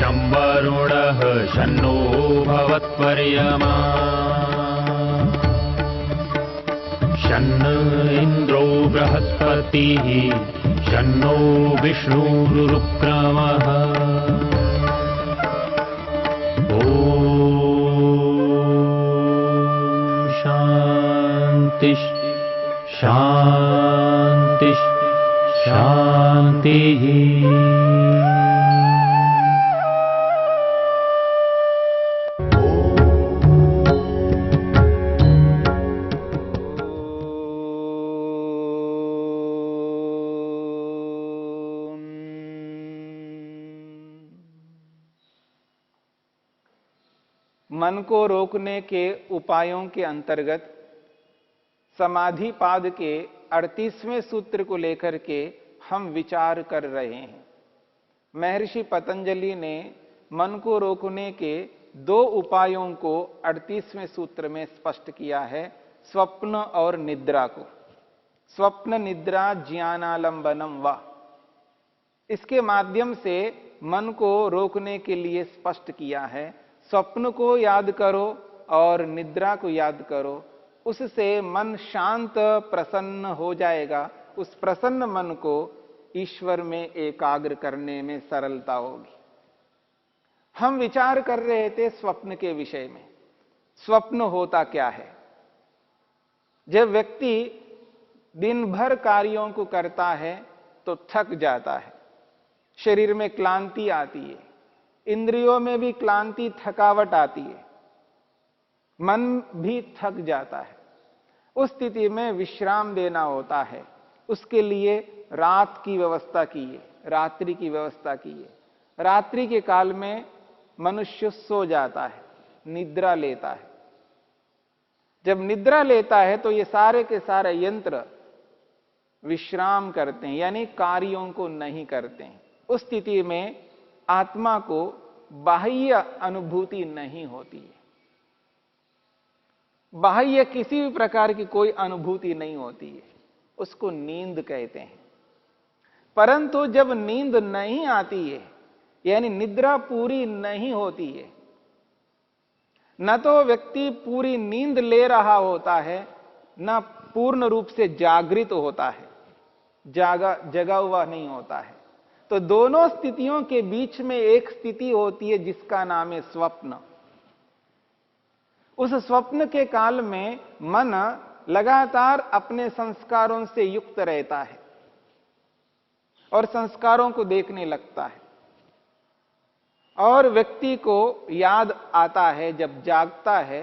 शं वरुणः शन्नो भवत्वर्यमा शन्न इन्द्रो बृहस्पतिः शन्नो विष्णुरुक्रमः ॐ शान्ति शान्ति शान्तिः। मन को रोकने के उपायों के अंतर्गत समाधि पाद के 38वें सूत्र को लेकर के हम विचार कर रहे हैं। महर्षि पतंजलि ने मन को रोकने के 2 उपायों को 38वें सूत्र में स्पष्ट किया है, स्वप्न और निद्रा को। स्वप्न निद्रा ज्ञानालंबनम वा, इसके माध्यम से मन को रोकने के लिए स्पष्ट किया है। स्वप्न को याद करो और निद्रा को याद करो, उससे मन शांत प्रसन्न हो जाएगा। उस प्रसन्न मन को ईश्वर में एकाग्र करने में सरलता होगी। हम विचार कर रहे थे स्वप्न के विषय में। स्वप्न होता क्या है? जब व्यक्ति दिन भर कार्यों को करता है तो थक जाता है, शरीर में क्लांति आती है, इंद्रियों में भी क्लांति थकावट आती है, मन भी थक जाता है। उस स्थिति में विश्राम देना होता है। उसके लिए रात की व्यवस्था की है, रात्रि की व्यवस्था की है। रात्रि के काल में मनुष्य सो जाता है, निद्रा लेता है। जब निद्रा लेता है तो ये सारे के सारे यंत्र विश्राम करते हैं, यानी कार्यों को नहीं करते हैं। उस स्थिति में आत्मा को बाह्य अनुभूति नहीं होती है, बाह्य किसी भी प्रकार की कोई अनुभूति नहीं होती है, उसको नींद कहते हैं। परंतु जब नींद नहीं आती है, यानी निद्रा पूरी नहीं होती है, न तो व्यक्ति पूरी नींद ले रहा होता है, न पूर्ण रूप से जागृत होता है, जगा हुआ नहीं होता है। तो दोनों स्थितियों के बीच में एक स्थिति होती है जिसका नाम है स्वप्न। उस स्वप्न के काल में मन लगातार अपने संस्कारों से युक्त रहता है और संस्कारों को देखने लगता है, और व्यक्ति को याद आता है, जब जागता है,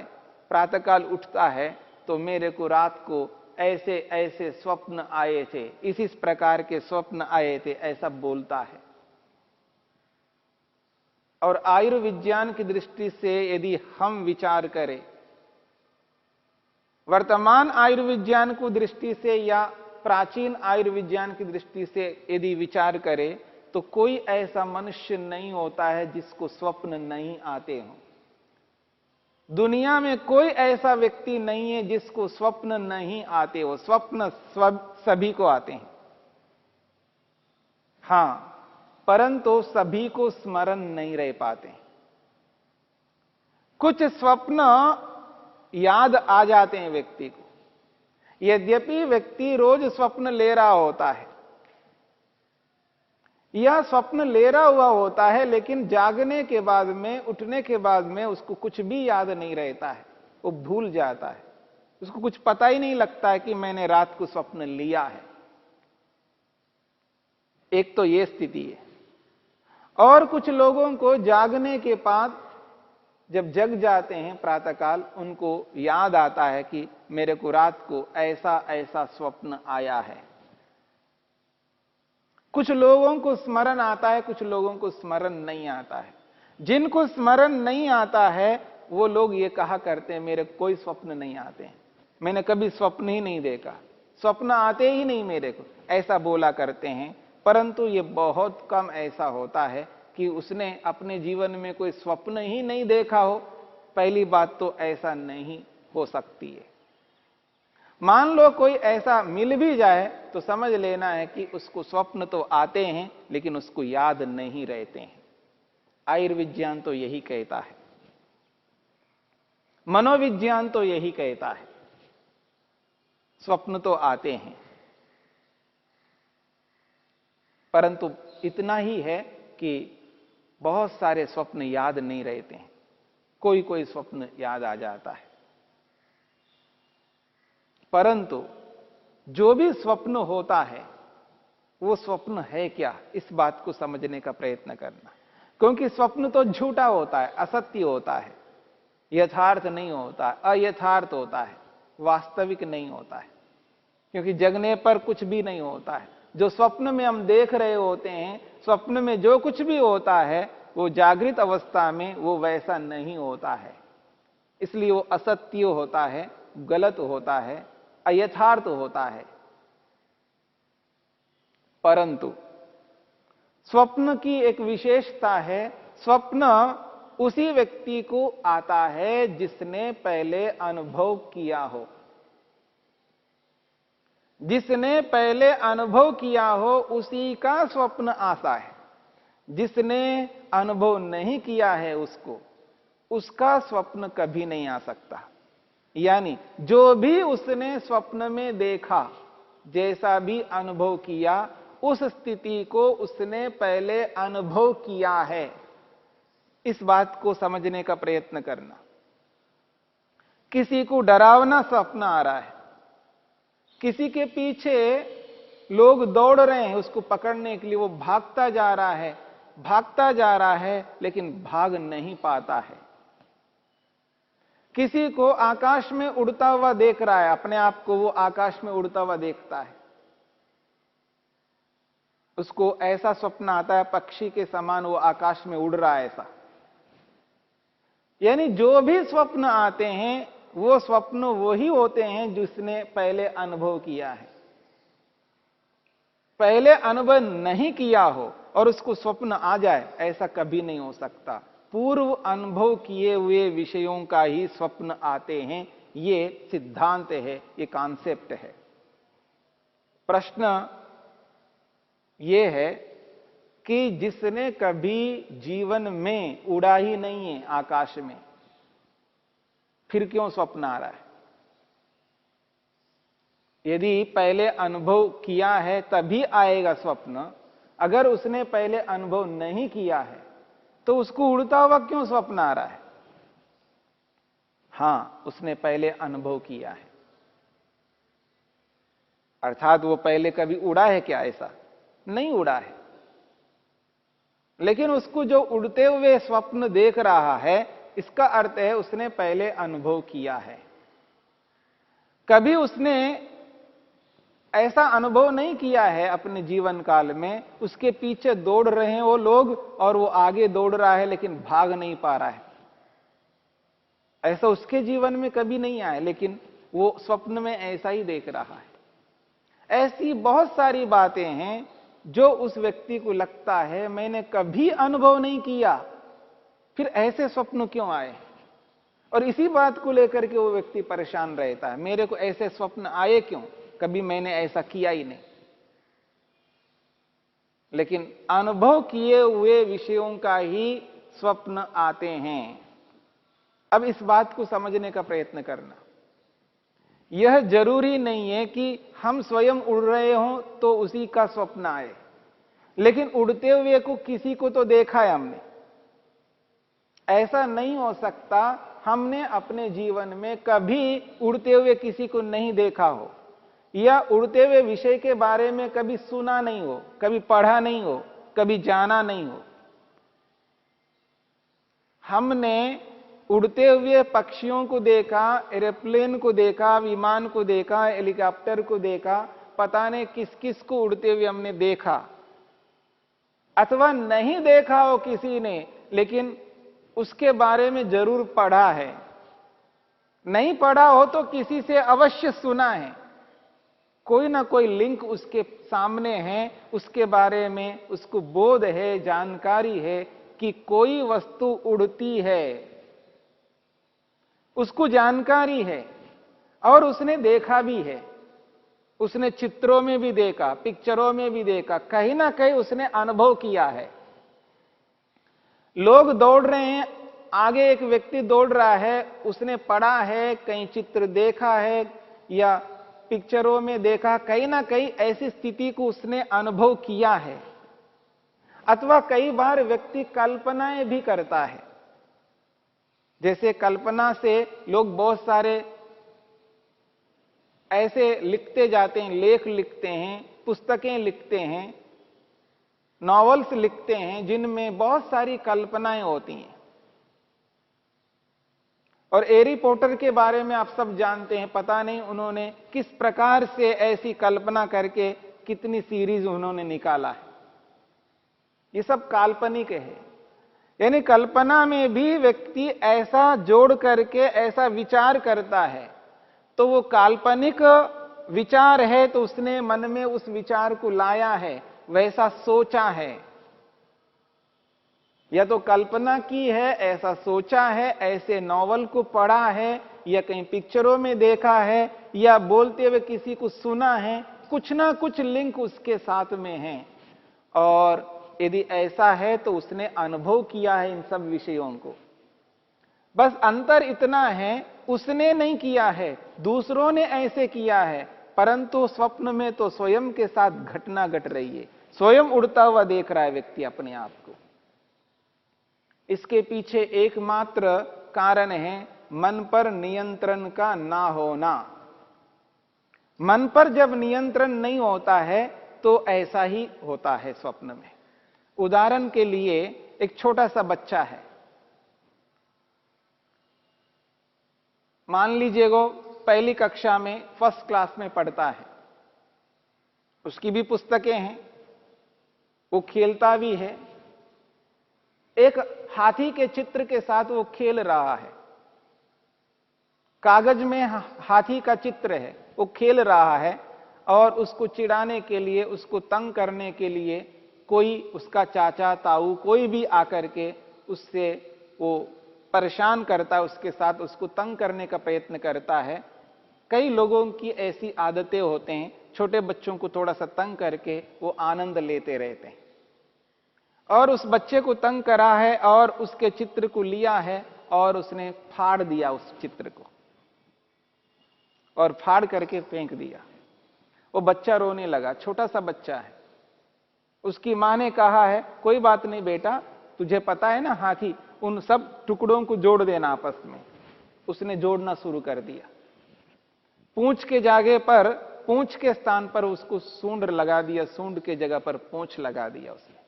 प्रातःकाल उठता है, तो मेरे को रात को ऐसे ऐसे स्वप्न आए थे, इसी प्रकार के स्वप्न आए थे, ऐसा बोलता है। और आयुर्विज्ञान की दृष्टि से यदि हम विचार करें, वर्तमान आयुर्विज्ञान की दृष्टि से या प्राचीन आयुर्विज्ञान की दृष्टि से यदि विचार करें, तो कोई ऐसा मनुष्य नहीं होता है जिसको स्वप्न नहीं आते हों। दुनिया में कोई ऐसा व्यक्ति नहीं है जिसको स्वप्न नहीं आते हो। स्वप्न सभी को आते हैं, हां, परंतु सभी को स्मरण नहीं रह पाते। कुछ स्वप्न याद आ जाते हैं व्यक्ति को, यद्यपि व्यक्ति रोज स्वप्न ले रहा होता है, यह स्वप्न ले रहा हुआ होता है, लेकिन जागने के बाद में, उठने के बाद में उसको कुछ भी याद नहीं रहता है, वो भूल जाता है। उसको कुछ पता ही नहीं लगता है कि मैंने रात को स्वप्न लिया है। एक तो ये स्थिति है। और कुछ लोगों को जागने के बाद जब जग जाते हैं प्रातःकाल, उनको याद आता है कि मेरे को रात को ऐसा ऐसा स्वप्न आया है। कुछ लोगों को स्मरण आता है, कुछ लोगों को स्मरण नहीं आता है। जिनको स्मरण नहीं आता है वो लोग ये कहा करते हैं मेरे कोई स्वप्न नहीं आते हैं, मैंने कभी स्वप्न ही नहीं देखा, स्वप्न आते ही नहीं मेरे को, ऐसा बोला करते हैं। परंतु ये बहुत कम ऐसा होता है कि उसने अपने जीवन में कोई स्वप्न ही नहीं देखा हो। पहली बात तो ऐसा नहीं हो सकती है। मान लो कोई ऐसा मिल भी जाए तो समझ लेना है कि उसको स्वप्न तो आते हैं लेकिन उसको याद नहीं रहते हैं। आयुर्विज्ञान तो यही कहता है, मनोविज्ञान तो यही कहता है, स्वप्न तो आते हैं, परंतु इतना ही है कि बहुत सारे स्वप्न याद नहीं रहते हैं, कोई कोई स्वप्न याद आ जाता है। परंतु जो भी स्वप्न होता है वो स्वप्न है क्या, इस बात को समझने का प्रयत्न करना। क्योंकि स्वप्न तो झूठा होता है, असत्य होता है, यथार्थ नहीं होता, अयथार्थ होता है, वास्तविक नहीं होता है। क्योंकि जगने पर कुछ भी नहीं होता है। जो स्वप्न में हम देख रहे होते हैं, स्वप्न में जो कुछ भी होता है वो जागृत अवस्था में वो वैसा नहीं होता है, इसलिए वो असत्य होता है, गलत होता है, अयथार्थ होता है। परंतु स्वप्न की एक विशेषता है, स्वप्न उसी व्यक्ति को आता है जिसने पहले अनुभव किया हो। जिसने पहले अनुभव किया हो उसी का स्वप्न आता है। जिसने अनुभव नहीं किया है उसका स्वप्न कभी नहीं आ सकता। यानी जो भी उसने स्वप्न में देखा, जैसा भी अनुभव किया, उस स्थिति को उसने पहले अनुभव किया है। इस बात को समझने का प्रयत्न करना। किसी को डरावना स्वप्न आ रहा है, किसी के पीछे लोग दौड़ रहे हैं उसको पकड़ने के लिए, वो भागता जा रहा है लेकिन भाग नहीं पाता है। किसी को आकाश में उड़ता हुआ देख रहा है, अपने आप को वो आकाश में उड़ता हुआ देखता है, उसको ऐसा स्वप्न आता है पक्षी के समान वो आकाश में उड़ रहा है ऐसा। यानी जो भी स्वप्न आते हैं वो स्वप्न वही होते हैं जिसने पहले अनुभव किया है। पहले अनुभव नहीं किया हो और उसको स्वप्न आ जाए, ऐसा कभी नहीं हो सकता। पूर्व अनुभव किए हुए विषयों का ही स्वप्न आते हैं। ये सिद्धांत है, ये कॉन्सेप्ट है। प्रश्न ये है कि जिसने कभी जीवन में उड़ा ही नहीं है आकाश में, फिर क्यों स्वप्न आ रहा है? यदि पहले अनुभव किया है तभी आएगा स्वप्न। अगर उसने पहले अनुभव नहीं किया है तो उसको उड़ता हुआ क्यों स्वप्न आ रहा है? हां, उसने पहले अनुभव किया है, अर्थात वो पहले कभी उड़ा है क्या? ऐसा नहीं उड़ा है, लेकिन उसको जो उड़ते हुए स्वप्न देख रहा है, इसका अर्थ है उसने पहले अनुभव किया है। कभी उसने ऐसा अनुभव नहीं किया है अपने जीवन काल में, उसके पीछे दौड़ रहे हैं वो लोग और वो आगे दौड़ रहा है लेकिन भाग नहीं पा रहा है, ऐसा उसके जीवन में कभी नहीं आया, लेकिन वो स्वप्न में ऐसा ही देख रहा है। ऐसी बहुत सारी बातें हैं जो उस व्यक्ति को लगता है मैंने कभी अनुभव नहीं किया, फिर ऐसे स्वप्न क्यों आए? और इसी बात को लेकर के वो व्यक्ति परेशान रहता है, मेरे को ऐसे स्वप्न आए क्यों, कभी मैंने ऐसा किया ही नहीं। लेकिन अनुभव किए हुए विषयों का ही स्वप्न आते हैं। अब इस बात को समझने का प्रयत्न करना। यह जरूरी नहीं है कि हम स्वयं उड़ रहे हों तो उसी का स्वप्न आए, लेकिन उड़ते हुए को किसी को तो देखा है हमने। ऐसा नहीं हो सकता हमने अपने जीवन में कभी उड़ते हुए किसी को नहीं देखा हो, या उड़ते हुए विषय के बारे में कभी सुना नहीं हो, कभी पढ़ा नहीं हो, कभी जाना नहीं हो। हमने उड़ते हुए पक्षियों को देखा, एरोप्लेन को देखा, विमान को देखा, हेलीकॉप्टर को देखा, पता नहीं किस किस को उड़ते हुए हमने देखा, अथवा नहीं देखा हो किसी ने, लेकिन उसके बारे में जरूर पढ़ा है। नहीं पढ़ा हो तो किसी से अवश्य सुना है, कोई ना कोई लिंक उसके सामने है, उसके बारे में उसको बोध है, जानकारी है कि कोई वस्तु उड़ती है, उसको जानकारी है और उसने देखा भी है। उसने चित्रों में भी देखा, पिक्चरों में भी देखा, कहीं ना कहीं उसने अनुभव किया है। लोग दौड़ रहे हैं, आगे एक व्यक्ति दौड़ रहा है, उसने पढ़ा है, कहीं चित्र देखा है या पिक्चरों में देखा, कहीं ना कहीं ऐसी स्थिति को उसने अनुभव किया है। अथवा कई बार व्यक्ति कल्पनाएं भी करता है। जैसे कल्पना से लोग बहुत सारे ऐसे लिखते जाते हैं, लेख लिखते हैं, पुस्तकें लिखते हैं, नॉवेल्स लिखते हैं, जिनमें बहुत सारी कल्पनाएं होती हैं। और हैरी पॉटर के बारे में आप सब जानते हैं, पता नहीं उन्होंने किस प्रकार से ऐसी कल्पना करके कितनी सीरीज उन्होंने निकाला है। ये सब काल्पनिक है। यानी कल्पना में भी व्यक्ति ऐसा जोड़ करके ऐसा विचार करता है, तो वो काल्पनिक विचार है, तो उसने मन में उस विचार को लाया है, वैसा सोचा है। या तो कल्पना की है, ऐसा सोचा है, ऐसे नॉवल को पढ़ा है, या कहीं पिक्चरों में देखा है, या बोलते हुए किसी को सुना है, कुछ ना कुछ लिंक उसके साथ में है। और यदि ऐसा है तो उसने अनुभव किया है इन सब विषयों को। बस अंतर इतना है, उसने नहीं किया है, दूसरों ने ऐसे किया है, परंतु स्वप्न में तो स्वयं के साथ घटना घट रही है, स्वयं उड़ता हुआ देख रहा है व्यक्ति अपने आप को। इसके पीछे एकमात्र कारण है मन पर नियंत्रण का ना होना। मन पर जब नियंत्रण नहीं होता है तो ऐसा ही होता है स्वप्न में। उदाहरण के लिए एक छोटा सा बच्चा है, मान लीजिए वो पहली कक्षा में फर्स्ट क्लास में पढ़ता है, उसकी भी पुस्तकें हैं, वो खेलता भी है। एक हाथी के चित्र के साथ वो खेल रहा है, कागज में हाथी का चित्र है, वो खेल रहा है, और उसको चिढ़ाने के लिए, उसको तंग करने के लिए कोई उसका चाचा ताऊ कोई भी आकर के उससे वो परेशान करता है, उसके साथ उसको तंग करने का प्रयत्न करता है। कई लोगों की ऐसी आदतें होते हैं, छोटे बच्चों को थोड़ा सा तंग करके वो आनंद लेते रहते हैं। और उस बच्चे को तंग करा है और उसके चित्र को लिया है और उसने फाड़ दिया उस चित्र को, और फाड़ करके फेंक दिया। वो बच्चा रोने लगा, छोटा सा बच्चा है। उसकी मां ने कहा है, कोई बात नहीं बेटा, तुझे पता है ना हाथी, उन सब टुकड़ों को जोड़ देना आपस में। उसने जोड़ना शुरू कर दिया। पूंछ के जगह पर, पूंछ के स्थान पर उसको सूंड लगा दिया, सूंड के जगह पर पूंछ लगा दिया उसने।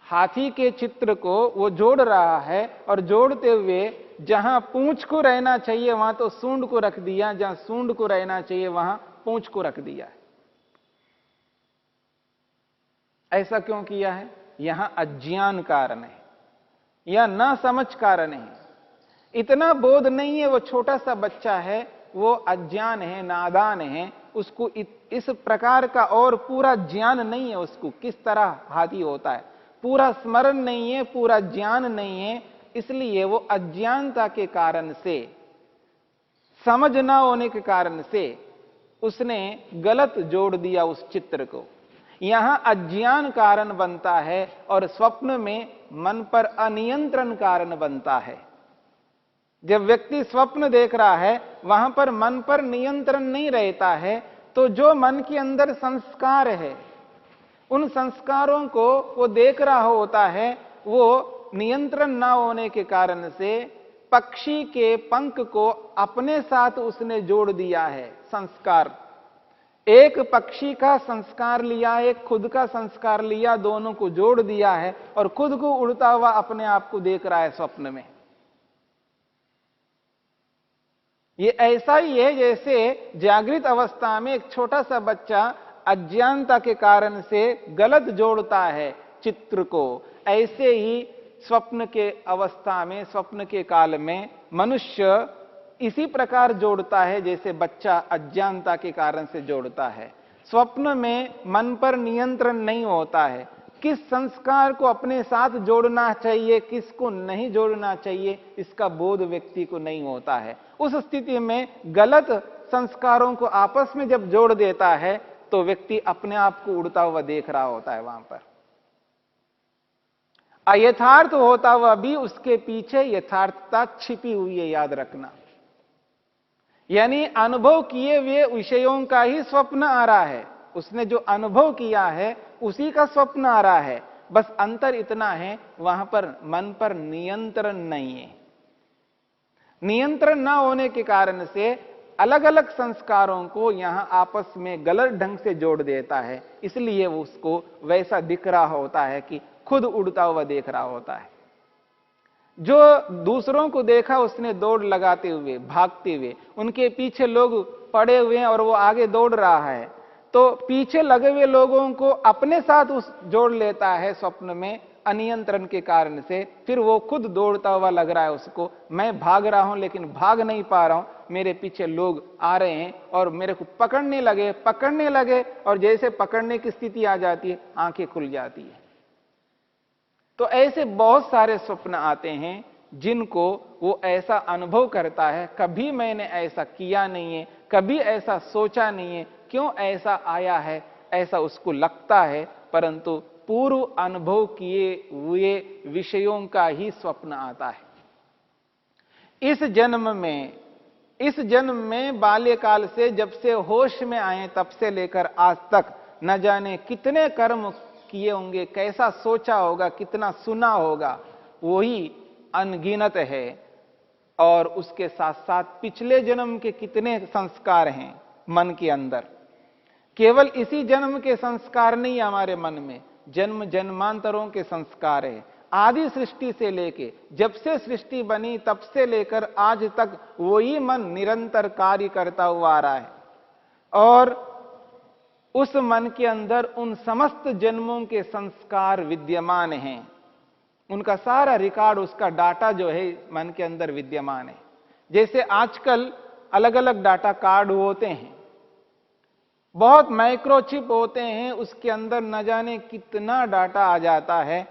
हाथी के चित्र को वो जोड़ रहा है, और जोड़ते हुए जहां पूंछ को रहना चाहिए वहां तो सूंड को रख दिया, जहां सूंड को रहना चाहिए वहां पूंछ को रख दिया। ऐसा क्यों किया है? यहां अज्ञान कारण है या ना समझ कारण है। इतना बोध नहीं है, वो छोटा सा बच्चा है, वो अज्ञान है, नादान है, उसको इस प्रकार का और पूरा ज्ञान नहीं है, उसको किस तरह हाथी होता है पूरा स्मरण नहीं है, पूरा ज्ञान नहीं है। इसलिए वो अज्ञानता के कारण से, समझ ना होने के कारण से उसने गलत जोड़ दिया उस चित्र को। यहां अज्ञान कारण बनता है और स्वप्न में मन पर अनियंत्रण कारण बनता है। जब व्यक्ति स्वप्न देख रहा है वहां पर मन पर नियंत्रण नहीं रहता है, तो जो मन के अंदर संस्कार है उन संस्कारों को वो देख रहा होता है, वो नियंत्रण ना होने के कारण से पक्षी के पंख को अपने साथ उसने जोड़ दिया है। संस्कार, एक पक्षी का संस्कार लिया, एक खुद का संस्कार लिया, दोनों को जोड़ दिया है और खुद को उड़ता हुआ अपने आप को देख रहा है स्वप्न में। ये ऐसा ही है जैसे जागृत अवस्था में एक छोटा सा बच्चा अज्ञानता के कारण से गलत जोड़ता है चित्र को, ऐसे ही स्वप्न के अवस्था में, स्वप्न के काल में मनुष्य इसी प्रकार जोड़ता है जैसे बच्चा अज्ञानता के कारण से जोड़ता है। स्वप्न में मन पर नियंत्रण नहीं होता है, किस संस्कार को अपने साथ जोड़ना चाहिए, किसको नहीं जोड़ना चाहिए, इसका बोध व्यक्ति को नहीं होता है। उस स्थिति में गलत संस्कारों को आपस में जब जोड़ देता है तो व्यक्ति अपने आप को उड़ता हुआ देख रहा होता है वहां पर। अयथार्थ होता हुआ भी उसके पीछे यथार्थता छिपी हुई है, याद रखना। यानी अनुभव किए हुए विषयों का ही स्वप्न आ रहा है, उसने जो अनुभव किया है उसी का स्वप्न आ रहा है। बस अंतर इतना है, वहां पर मन पर नियंत्रण नहीं है। नियंत्रण ना होने के कारण से अलग अलग संस्कारों को यहां आपस में गलत ढंग से जोड़ देता है, इसलिए वो उसको वैसा दिख रहा होता है कि खुद उड़ता हुआ देख रहा होता है। जो दूसरों को देखा उसने दौड़ लगाते हुए, भागते हुए, उनके पीछे लोग पड़े हुए हैं और वो आगे दौड़ रहा है, तो पीछे लगे हुए लोगों को अपने साथ उस जोड़ लेता है स्वप्न में अनियंत्रण के कारण से। फिर वो खुद दौड़ता हुआ लग रहा है उसको, मैं भाग रहा हूं लेकिन भाग नहीं पा रहा हूं, मेरे पीछे लोग आ रहे हैं और मेरे को पकड़ने लगे और जैसे पकड़ने की स्थिति आ जाती है आंखें खुल जाती है। तो ऐसे बहुत सारे स्वप्न आते हैं जिनको वो ऐसा अनुभव करता है, कभी मैंने ऐसा किया नहीं है, कभी ऐसा सोचा नहीं है, क्यों ऐसा आया है, ऐसा उसको लगता है, परंतु पूर्व अनुभव किए हुए विषयों का ही स्वप्न आता है। इस जन्म में बाल्यकाल से, जब से होश में आए तब से लेकर आज तक न जाने कितने कर्म किए होंगे, कैसा सोचा होगा, कितना सुना होगा, वही अनगिनत है। और उसके साथ साथ पिछले जन्म के कितने संस्कार हैं मन के अंदर। केवल इसी जन्म के संस्कार नहीं हमारे मन में, जन्म जन्मांतरों के संस्कार है। आदि सृष्टि से लेके, जब से सृष्टि बनी तब से लेकर आज तक वही मन निरंतर कार्य करता हुआ आ रहा है। और उस मन के अंदर उन समस्त जन्मों के संस्कार विद्यमान हैं, उनका सारा रिकॉर्ड, उसका डाटा जो है मन के अंदर विद्यमान है। जैसे आजकल अलग अलग डाटा कार्ड होते हैं, बहुत माइक्रोचिप होते हैं, उसके अंदर न जाने कितना डाटा आ जाता है,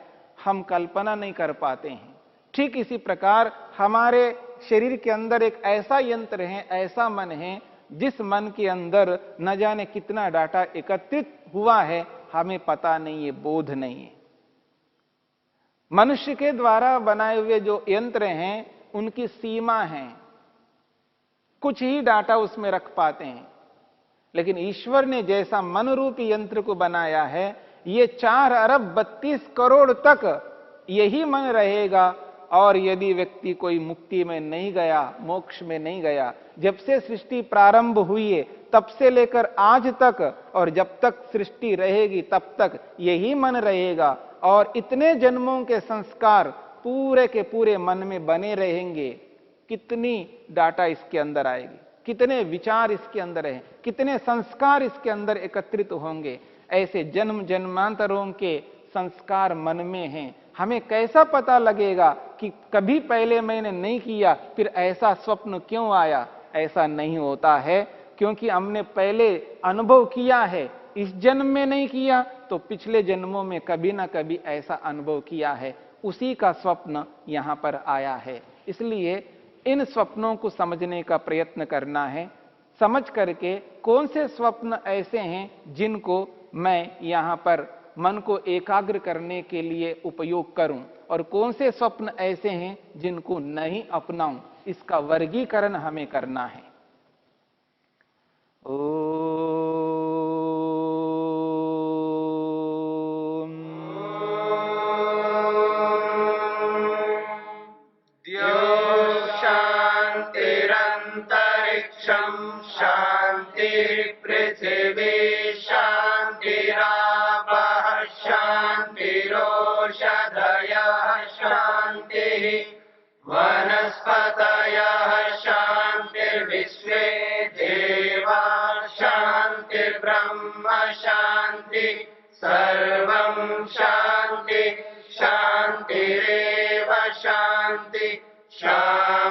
हम कल्पना नहीं कर पाते हैं। ठीक इसी प्रकार हमारे शरीर के अंदर एक ऐसा यंत्र है, ऐसा मन है, जिस मन के अंदर न जाने कितना डाटा एकत्रित हुआ है, हमें पता नहीं है, बोध नहीं है। मनुष्य के द्वारा बनाए हुए जो यंत्र हैं उनकी सीमा है, कुछ ही डाटा उसमें रख पाते हैं। लेकिन ईश्वर ने जैसा मन रूपी यंत्र को बनाया है, ये 4 अरब 32 करोड़ तक यही मन रहेगा। और यदि व्यक्ति कोई मुक्ति में नहीं गया, मोक्ष में नहीं गया, जब से सृष्टि प्रारंभ हुई है तब से लेकर आज तक, और जब तक सृष्टि रहेगी तब तक यही मन रहेगा, और इतने जन्मों के संस्कार पूरे के पूरे मन में बने रहेंगे। कितनी डाटा इसके अंदर आएगी, कितने विचार इसके अंदर हैं, कितने संस्कार इसके अंदर एकत्रित होंगे। ऐसे जन्म जन्मांतरों के संस्कार मन में हैं। हमें कैसा पता लगेगा कि कभी पहले मैंने नहीं किया, फिर ऐसा स्वप्न क्यों आया? ऐसा नहीं होता है, क्योंकि हमने पहले अनुभव किया है। इस जन्म में नहीं किया तो पिछले जन्मों में कभी ना कभी ऐसा अनुभव किया है, उसी का स्वप्न यहां पर आया है। इसलिए इन स्वप्नों को समझने का प्रयत्न करना है, समझ करके कौन से स्वप्न ऐसे हैं जिनको मैं यहां पर मन को एकाग्र करने के लिए उपयोग करूं, और कौन से स्वप्न ऐसे हैं जिनको नहीं अपनाऊं, इसका वर्गीकरण हमें करना है। शांतिरंतरिक्षं शांति पृथिवी शांतिरापः शांतिरोषधयः शांतिः वनस्पतयः शांतिर्विश्वे देवा शांतिर्ब्रह्म शांति सर्वं शांति शांतिरेव शांति शांति